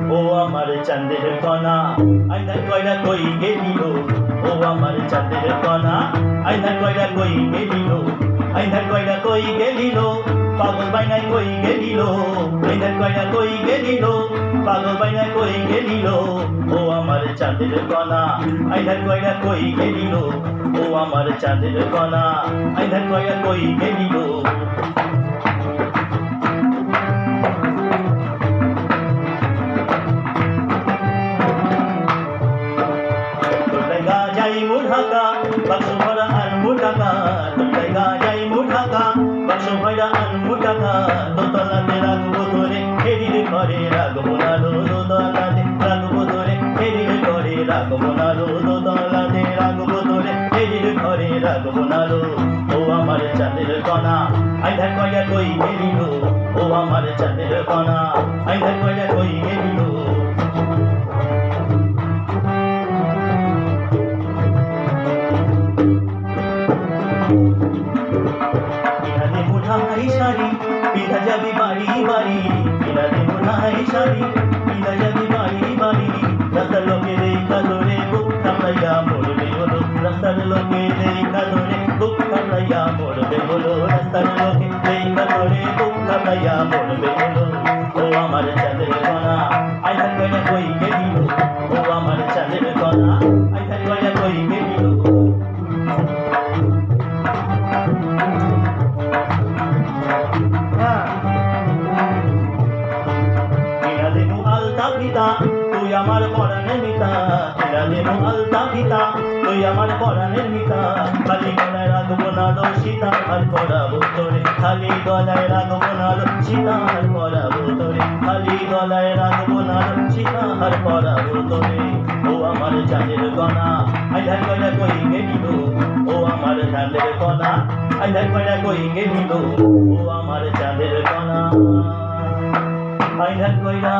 ও আমার চাঁদের কণা আইনা কইরা কই গেলিল ও আমার চাঁদের কণা আইনা কইরা কই গেলিল আইনা কইরা কই গেলিল পাগল বাইনা কই গেলিল আইনা কইরা কই গেলিল পাগল বাইনা কই গেলিল ও আমার চাঁদের কণা আইনা কইরা কই গেলিল ও আমার চাঁদের কণা আইনা কইরা কই গেলিল যাই মুঢাকা বাক্স ভরা আনবো টাকা তোলাই যাই মুঢাকা বাক্স ভরা আনবো টাকা দোতলাতে রাখবো ধরে হেরির ঘরে রাখবো না দোতলাতে রাখবো ধরে হেরির ঘরে রাখবো না দোতলাতে রাখবো ধরে হেরির ঘরে রাখবো না ও আমার চাঁদের কণা আইধা কইরা কই গেলিল ও আমার চাঁদের কণা আইধা কইরা কই গেলিল কিনারে মুঠাই শাড়ি পিঠা যাবি বাড়ি বাড়ি কিনারে মুঠাই শাড়ি পিঠা যাবি বাড়ি বাড়ি রাস্তার লোকে দেখা ধরে বুক কামড়াইয়া মরবে হলো রাস্তার লোকে দেখা ধরে বুক কামড়াইয়া মরবে হলো রাস্তার লোকে দেখা ধরে বুক কামড়াইয়া মরবে হলো ও আমার চাঁদের কণা আইধা কইরা কই গেলিল ও আমার চাঁদের কণা আইধা কইরা কই গেলিল পিতা তুই আমার পরাণের মিতা এরা দেব আলতা পিতা তুই আমার পরাণের মিতা খালি গলায় রাখবো না সীতা আর পরাবো তোরে খালি গলায় রাখবো না সীতা আর পরাবো তোরে খালি গলায় রাখবো না সীতা আর পরাবো তোরে ও আমার চাঁদের কণা আইধার কইরা কই গেলিল ও আমার চাঁদের কণা আইধার কইরা কই গেলিল ও আমার চাঁদের কণা আইধার কইরা